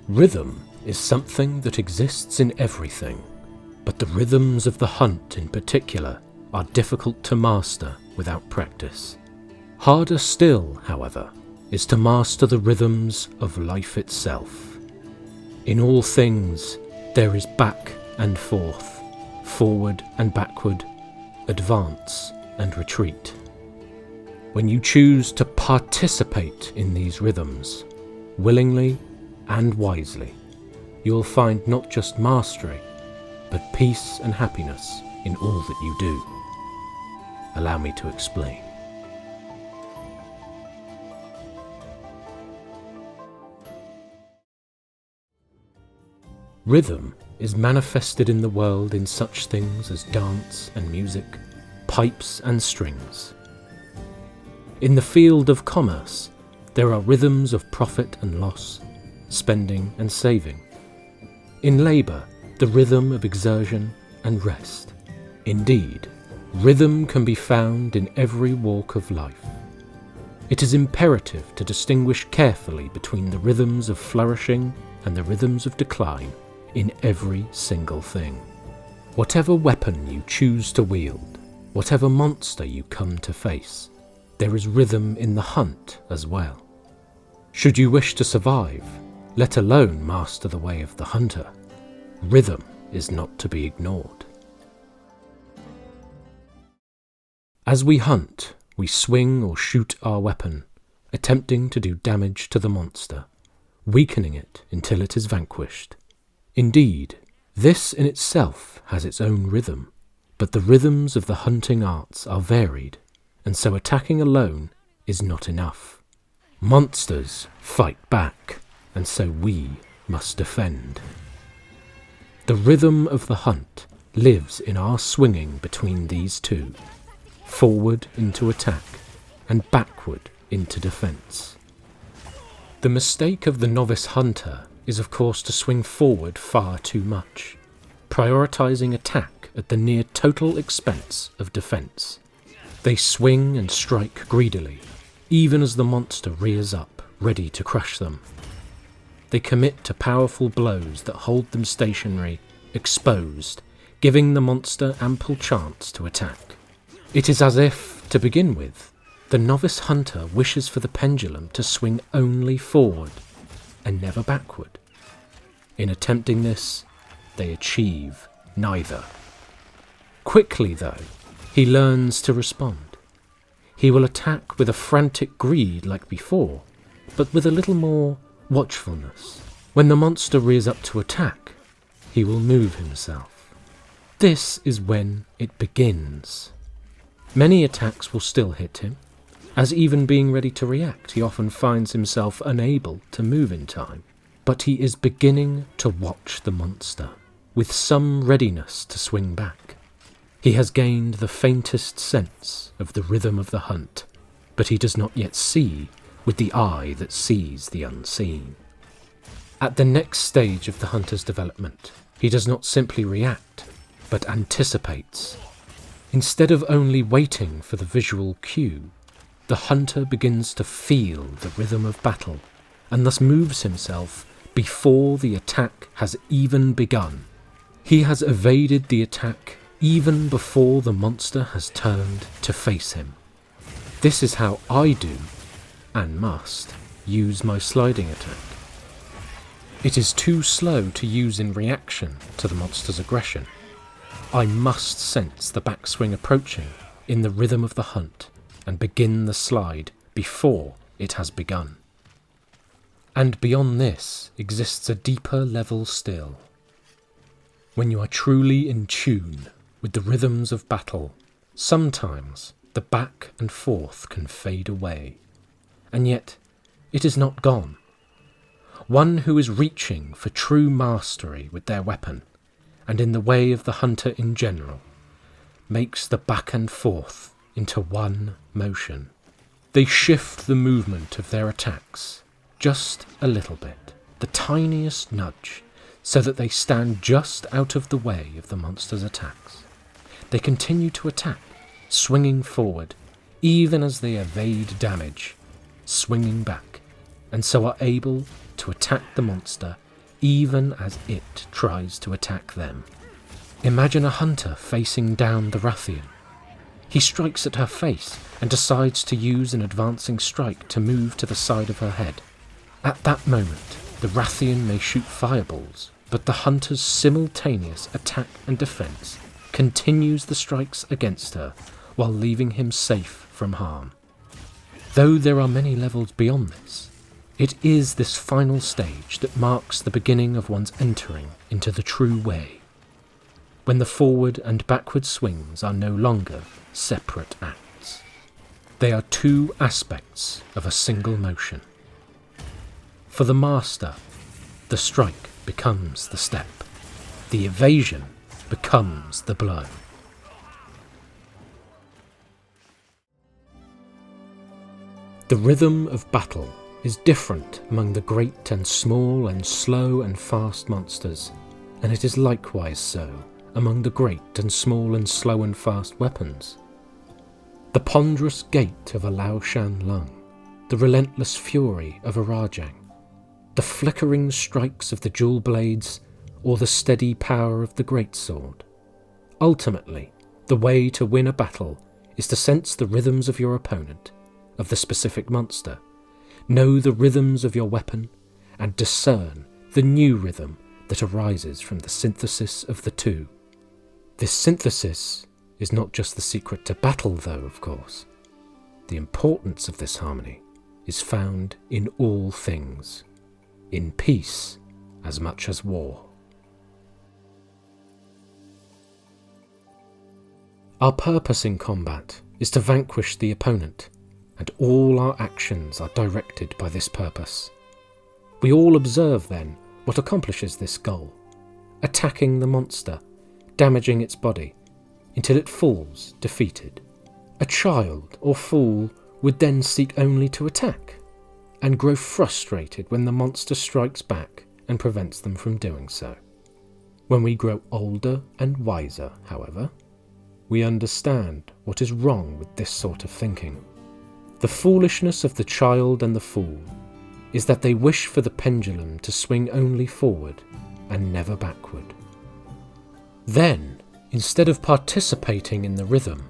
Rhythm is something that exists in everything, but the rhythms of the hunt in particular are difficult to master without practice. Harder still, however, is to master the rhythms of life itself. In all things, there is back and forth, forward and backward, advance and retreat. When you choose to participate in these rhythms, willingly and wisely, you'll find not just mastery, but peace and happiness in all that you do. Allow me to explain. Rhythm is manifested in the world in such things as dance and music, pipes and strings. In the field of commerce, there are rhythms of profit and loss, spending and saving. In labour, the rhythm of exertion and rest. Indeed, rhythm can be found in every walk of life. It is imperative to distinguish carefully between the rhythms of flourishing and the rhythms of decline in every single thing. Whatever weapon you choose to wield, whatever monster you come to face, there is rhythm in the hunt as well. Should you wish to survive, let alone master the way of the hunter, rhythm is not to be ignored. As we hunt, we swing or shoot our weapon, attempting to do damage to the monster, weakening it until it is vanquished. Indeed, this in itself has its own rhythm, but the rhythms of the hunting arts are varied, and so attacking alone is not enough. Monsters fight back, and so we must defend. The rhythm of the hunt lives in our swinging between these two, forward into attack and backward into defence. The mistake of the novice hunter is of course to swing forward far too much, prioritising attack at the near total expense of defence. They swing and strike greedily, even as the monster rears up, ready to crush them. They commit to powerful blows that hold them stationary, exposed, giving the monster ample chance to attack. It is as if, to begin with, the novice hunter wishes for the pendulum to swing only forward and never backward. In attempting this, they achieve neither. Quickly, though, he learns to respond. He will attack with a frantic greed like before, but with a little more watchfulness. When the monster rears up to attack, he will move himself. This is when it begins. Many attacks will still hit him, as even being ready to react, he often finds himself unable to move in time. But he is beginning to watch the monster, with some readiness to swing back. He has gained the faintest sense of the rhythm of the hunt, but he does not yet see with the eye that sees the unseen. At the next stage of the hunter's development, he does not simply react, but anticipates. Instead of only waiting for the visual cue, the hunter begins to feel the rhythm of battle, and thus moves himself before the attack has even begun. He has evaded the attack even before the monster has turned to face him. This is how I do, and must, use my sliding attack. It is too slow to use in reaction to the monster's aggression. I must sense the backswing approaching in the rhythm of the hunt and begin the slide before it has begun. And beyond this exists a deeper level still. When you are truly in tune with the rhythms of battle, sometimes the back and forth can fade away, and yet it is not gone. One who is reaching for true mastery with their weapon, and in the way of the hunter in general, makes the back and forth into one motion. They shift the movement of their attacks just a little bit, the tiniest nudge, so that they stand just out of the way of the monster's attacks. They continue to attack, swinging forward, even as they evade damage, swinging back, and so are able to attack the monster even as it tries to attack them. Imagine a hunter facing down the Rathian. He strikes at her face and decides to use an advancing strike to move to the side of her head. At that moment, the Rathian may shoot fireballs, but the hunter's simultaneous attack and defense continues the strikes against her while leaving him safe from harm. Though there are many levels beyond this, it is this final stage that marks the beginning of one's entering into the true way, when the forward and backward swings are no longer separate acts. They are two aspects of a single motion. For the master, the strike becomes the step. The evasion becomes the blow. The rhythm of battle is different among the great and small and slow and fast monsters, and it is likewise so among the great and small and slow and fast weapons. The ponderous gait of a Lao Shan Lung, the relentless fury of a Rajang, the flickering strikes of the dual blades, or the steady power of the greatsword. Ultimately, the way to win a battle is to sense the rhythms of your opponent, of the specific monster, know the rhythms of your weapon, and discern the new rhythm that arises from the synthesis of the two. This synthesis is not just the secret to battle, though, of course. The importance of this harmony is found in all things, in peace as much as war. Our purpose in combat is to vanquish the opponent, and all our actions are directed by this purpose. We all observe, then, what accomplishes this goal: attacking the monster, damaging its body, until it falls defeated. A child or fool would then seek only to attack, and grow frustrated when the monster strikes back and prevents them from doing so. When we grow older and wiser, however, we understand what is wrong with this sort of thinking. The foolishness of the child and the fool is that they wish for the pendulum to swing only forward and never backward. Then, instead of participating in the rhythm,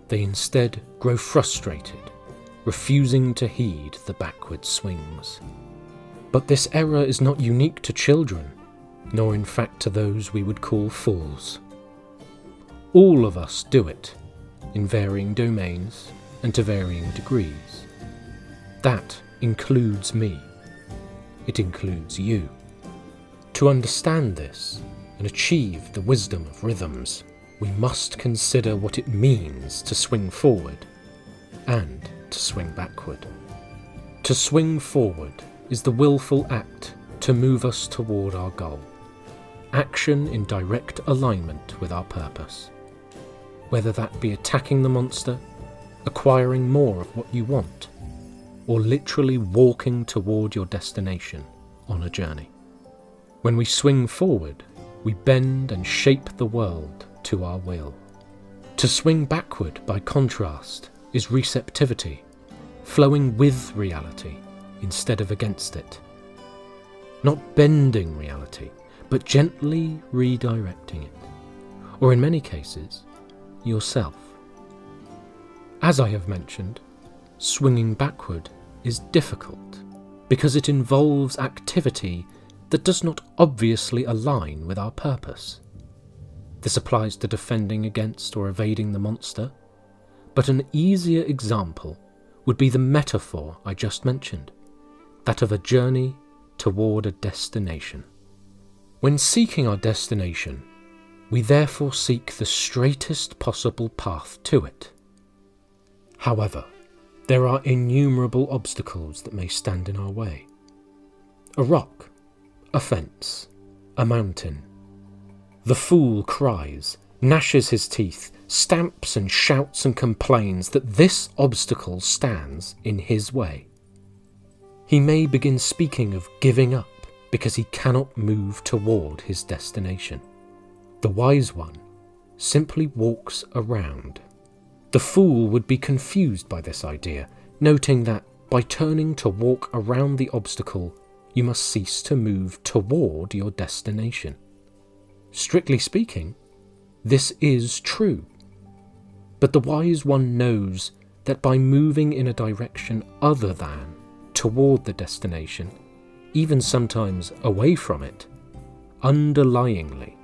they instead grow frustrated, refusing to heed the backward swings. But this error is not unique to children, nor in fact to those we would call fools. All of us do it, in varying domains and to varying degrees. That includes me. It includes you. To understand this and achieve the wisdom of rhythms, we must consider what it means to swing forward and to swing backward. To swing forward is the willful act to move us toward our goal, action in direct alignment with our purpose, whether that be attacking the monster, acquiring more of what you want, or literally walking toward your destination on a journey. When we swing forward, we bend and shape the world to our will. To swing backward, by contrast, is receptivity, flowing with reality instead of against it. Not bending reality, but gently redirecting it, or in many cases, yourself. As I have mentioned, swinging backward is difficult because it involves activity that does not obviously align with our purpose. This applies to defending against or evading the monster, but an easier example would be the metaphor I just mentioned, that of a journey toward a destination. When seeking our destination, we therefore seek the straightest possible path to it. However, there are innumerable obstacles that may stand in our way. A rock, a fence, a mountain. The fool cries, gnashes his teeth, stamps and shouts and complains that this obstacle stands in his way. He may begin speaking of giving up because he cannot move toward his destination. The wise one simply walks around. The fool would be confused by this idea, noting that by turning to walk around the obstacle, you must cease to move toward your destination. Strictly speaking, this is true. But the wise one knows that by moving in a direction other than toward the destination, even sometimes away from it, underlyingly,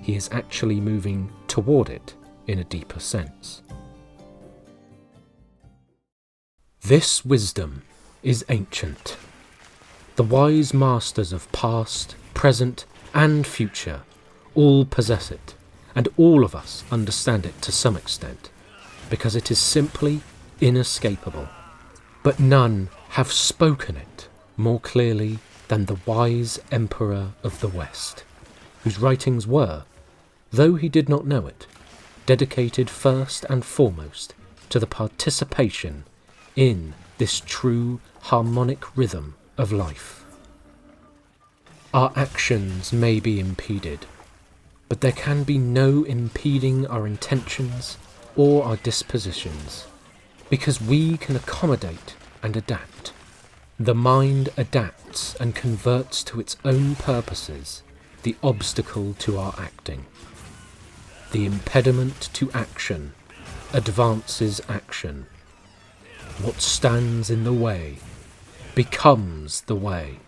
he is actually moving toward it in a deeper sense. This wisdom is ancient. The wise masters of past, present, and future all possess it, and all of us understand it to some extent, because it is simply inescapable. But none have spoken it more clearly than the wise emperor of the West, whose writings were, though he did not know it, dedicated first and foremost to the participation in this true harmonic rhythm of life. Our actions may be impeded, but there can be no impeding our intentions or our dispositions, because we can accommodate and adapt. The mind adapts and converts to its own purposes the obstacle to our acting. The impediment to action advances action. What stands in the way becomes the way.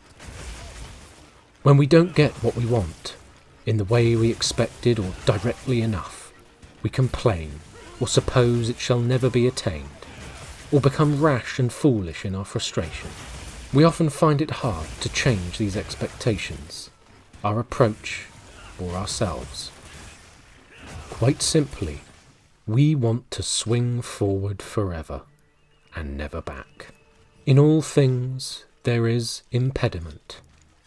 When we don't get what we want, in the way we expected or directly enough, we complain, or suppose it shall never be attained, or become rash and foolish in our frustration. We often find it hard to change these expectations, our approach, or ourselves. Quite simply, we want to swing forward forever, and never back. In all things there is impediment,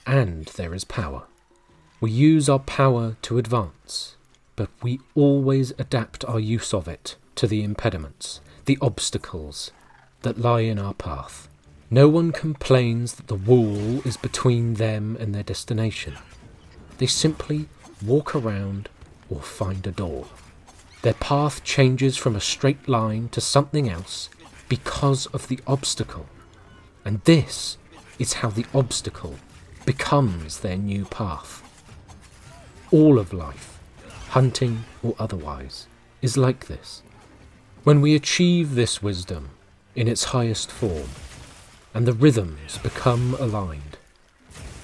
and there is power. We use our power to advance, but we always adapt our use of it to the impediments, the obstacles that lie in our path. No one complains that the wall is between them and their destination. They simply walk around or find a door. Their path changes from a straight line to something else because of the obstacle, and this is how the obstacle becomes their new path. All of life, hunting or otherwise, is like this. When we achieve this wisdom in its highest form, and the rhythms become aligned,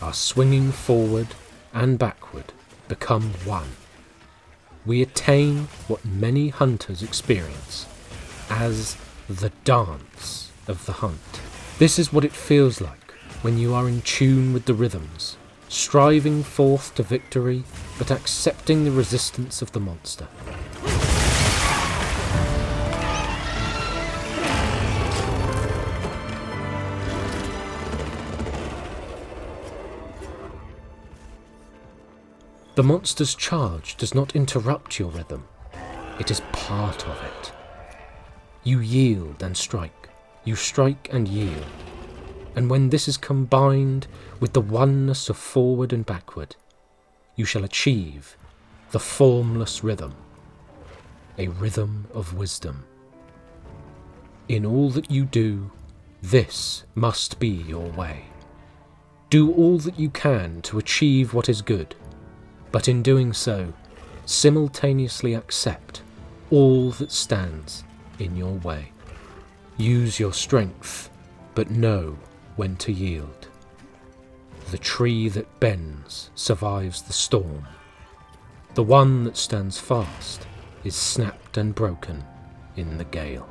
our swinging forward and backward become one. We attain what many hunters experience as the dance of the hunt. This is what it feels like when you are in tune with the rhythms, striving forth to victory, but accepting the resistance of the monster. The monster's charge does not interrupt your rhythm. It is part of it. You yield and strike. You strike and yield. And when this is combined with the oneness of forward and backward, you shall achieve the formless rhythm, a rhythm of wisdom. In all that you do, this must be your way. Do all that you can to achieve what is good, but in doing so, simultaneously accept all that stands in your way. Use your strength, but know when to yield. The tree that bends survives the storm. The one that stands fast is snapped and broken in the gale.